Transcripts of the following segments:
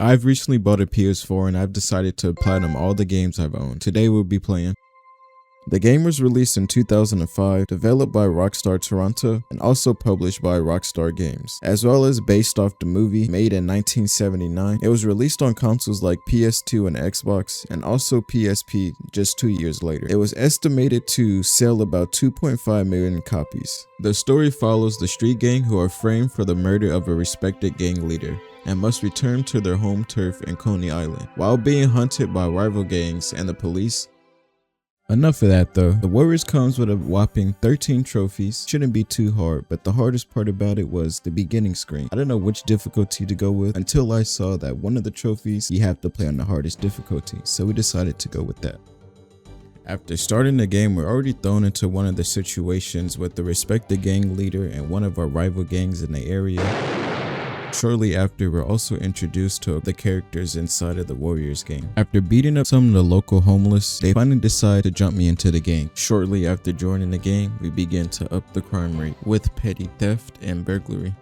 I've recently bought a PS4 and I've decided to platinum all the games I've owned. Today we'll be playing. The game was released in 2005, developed by Rockstar Toronto, and also published by Rockstar Games, as well as based off the movie made in 1979. It was released on consoles like PS2 and Xbox, and also PSP just 2 years later. It was estimated to sell about 2.5 million copies. The story follows the street gang who are framed for the murder of a respected gang leader and must return to their home turf in Coney Island, while being hunted by rival gangs and the police. Enough of that though. The Warriors comes with a whopping 13 trophies. Shouldn't be too hard, but the hardest part about it was the beginning screen. I don't know which difficulty to go with until I saw that one of the trophies you have to play on the hardest difficulty, so we decided to go with that. After starting the game, we're already thrown into one of the situations with the respected gang leader and one of our rival gangs in the area. Shortly after, we're also introduced to the characters inside of the Warriors game. After beating up some of the local homeless, they finally decide to jump me into the game. Shortly after joining the game, we begin to up the crime rate with petty theft and burglary.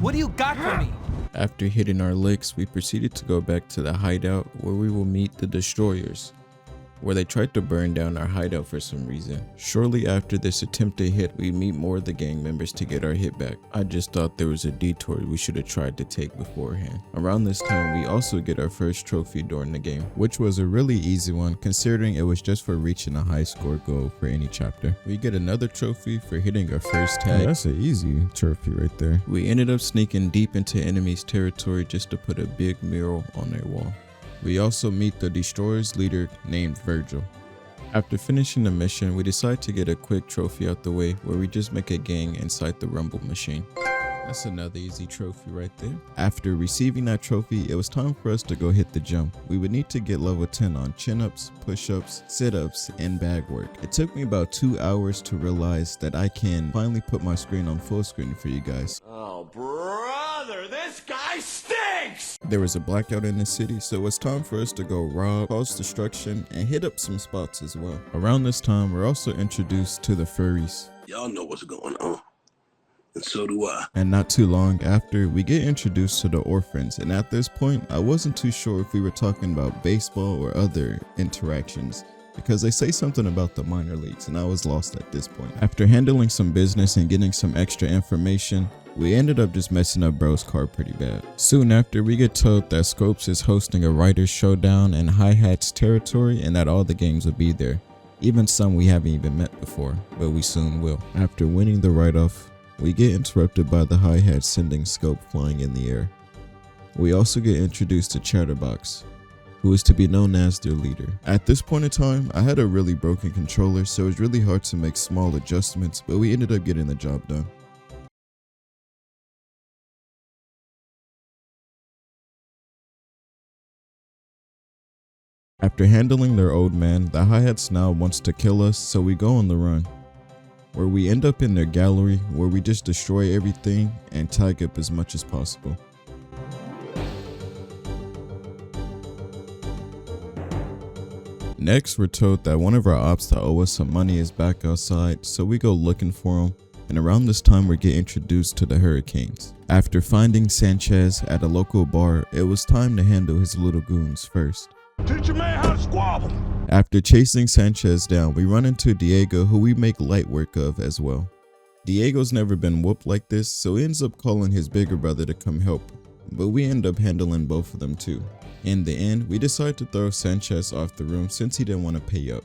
What do you got for me? After hitting our licks, we proceeded to go back to the hideout where we will meet the destroyers, where they tried to burn down our hideout for some reason. Shortly after this attempted hit, we meet more of the gang members to get our hit back. I just thought there was a detour we should have tried to take beforehand. Around this time, we also get our first trophy during the game, which was a really easy one considering it was just for reaching a high score goal for any chapter. We get another trophy for hitting our first tag. That's an easy trophy right there. We ended up sneaking deep into enemies' territory just to put a big mural on their wall. We also meet the Destroyer's leader named Virgil. After finishing the mission, we decide to get a quick trophy out the way where we just make a gang inside the rumble machine. That's another easy trophy right there. After receiving that trophy, it was time for us to go hit the jump. We would need to get level 10 on chin-ups, push-ups, sit-ups, and bag work. It took me about 2 hours to realize that I can finally put my screen on full screen for you guys. Oh, brother, this guy stinks! There was a blackout in the city, so it was time for us to go rob, cause destruction, and hit up some spots as well. Around this time, we're also introduced to the furries. Y'all know what's going on. And so do I. And not too long after, we get introduced to the orphans, and at this point, I wasn't too sure if we were talking about baseball or other interactions, because they say something about the minor leagues, and I was lost at this point. After handling some business and getting some extra information, we ended up just messing up bro's car pretty bad. Soon after, we get told that Scopes is hosting a writer's showdown in Hi-Hat's territory and that all the gangs will be there, even some we haven't even met before, but we soon will. After winning the write-off, we get interrupted by the Hi-Hat sending Scope flying in the air. We also get introduced to Chatterbox, who is to be known as their leader. At this point in time, I had a really broken controller, so it was really hard to make small adjustments, but we ended up getting the job done. After handling their old man, the Hi-Hats now wants to kill us, so we go on the run, where we end up in their gallery where we just destroy everything and tag up as much as possible. Next, we're told that one of our ops that owe us some money is back outside, so we go looking for him, and around this time we get introduced to the Hurricanes. After finding Sanchez at a local bar, it was time to handle his little goons first. Teach a man how to squabble! After chasing Sanchez down, we run into Diego, who we make light work of as well. Diego's never been whooped like this, so he ends up calling his bigger brother to come help, but we end up handling both of them too. In the end, we decide to throw Sanchez off the room since he didn't want to pay up.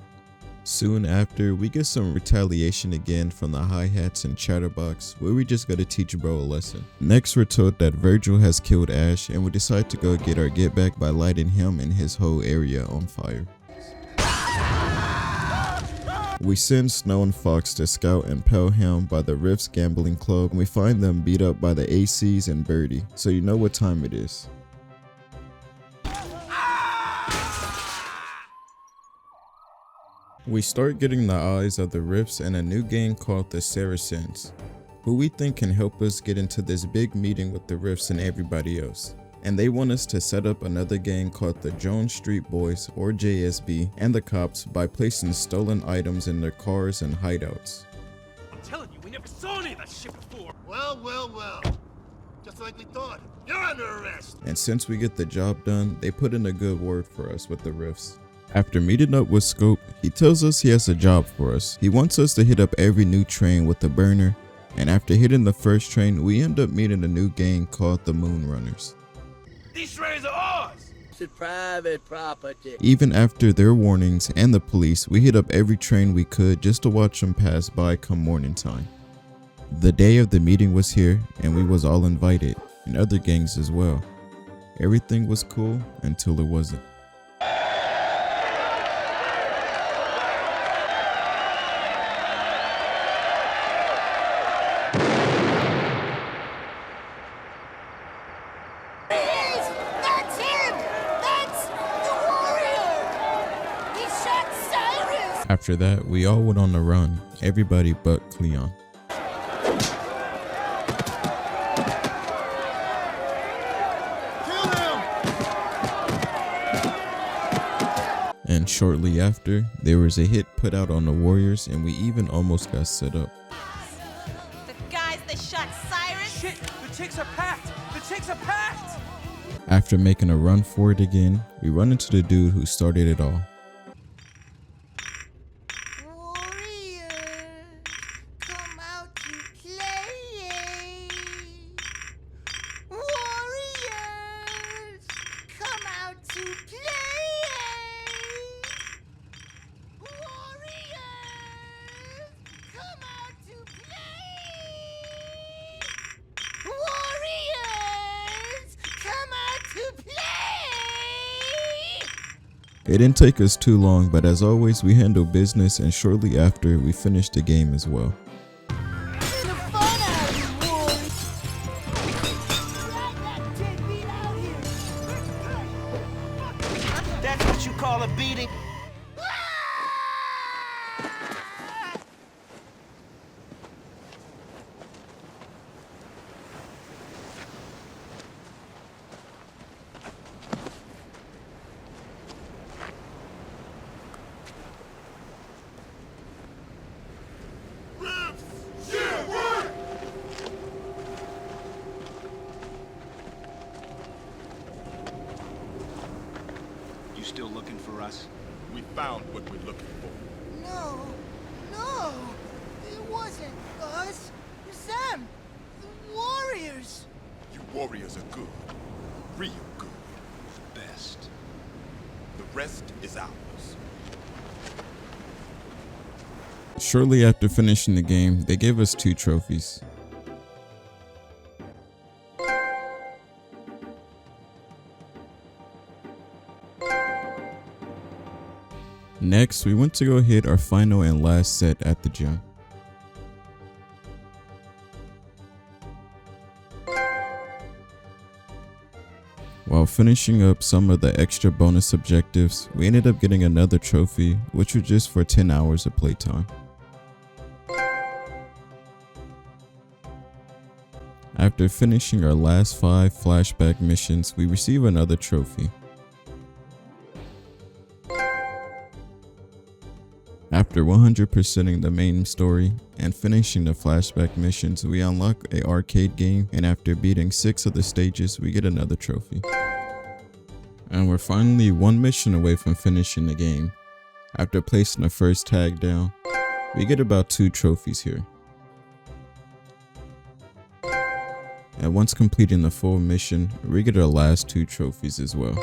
Soon after, we get some retaliation again from the Hi-Hats and Chatterbox, where we just gotta teach bro a lesson. Next, we're told that Virgil has killed Ash, and we decide to go get our get back by lighting him and his whole area on fire. We send Snow and Fox to scout and Pelham by the Riffs Gambling Club, and we find them beat up by the ACs and Birdie, so you know what time it is. We start getting the eyes of the Riffs and a new gang called the Saracens, who we think can help us get into this big meeting with the Riffs and everybody else. And they want us to set up another gang called the Jones Street Boys, or JSB, and the cops by placing stolen items in their cars and hideouts. I'm telling you, we never saw any of that shit before. Well. Just like we thought. You're under arrest. And since we get the job done, they put in a good word for us with the rifts. After meeting up with Scope, he tells us he has a job for us. He wants us to hit up every new train with a burner, and after hitting the first train, we end up meeting a new gang called the Moon Runners. These trains are ours! It's private property. Even after their warnings and the police, we hit up every train we could just to watch them pass by come morning time. The day of the meeting was here, and we was all invited, and other gangs as well. Everything was cool until it wasn't. That's him! That's the warrior! He shot Cyrus! After that, we all went on the run, everybody but Cleon. And shortly after, there was a hit put out on the Warriors, and we even almost got set up. The guys that shot Cyrus? Shit! The chicks are packed! The chicks are packed! After making a run for it again, we run into the dude who started it all. Warrior, come out to play. Warriors, come out to play. Warriors, come out to play. Warriors, come out to play. It didn't take us too long, but as always, we handled business, and shortly after, we finished the game as well. The fun out of you, Warriors. Drag that deadbeat out here. That's what you call a beating? You still looking for us? We found what we're looking for. No, it wasn't us. It's them, the warriors. You warriors are good. Real good. Best. The rest is ours. Shortly after finishing the game, they gave us 2 trophies. Next, we went to go hit our final and last set at the gym. While finishing up some of the extra bonus objectives, we ended up getting another trophy, which was just for 10 hours of playtime. After finishing our last 5 flashback missions, we receive another trophy. After 100%ing the main story and finishing the flashback missions, we unlock an arcade game, and after beating 6 of the stages, we get another trophy. And we're finally 1 mission away from finishing the game. After placing the first tag down, we get about 2 trophies here. And once completing the full mission, we get our last 2 trophies as well.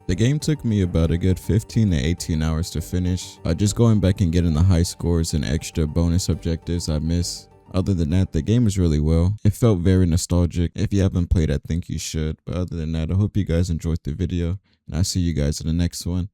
The game took me about a good 15 to 18 hours to finish, just going back and getting the high scores and extra bonus objectives I missed. Other than that, the game is really well. It felt very nostalgic. If you haven't played, I think you should. But other than that, I hope you guys enjoyed the video, and I'll see you guys in the next one.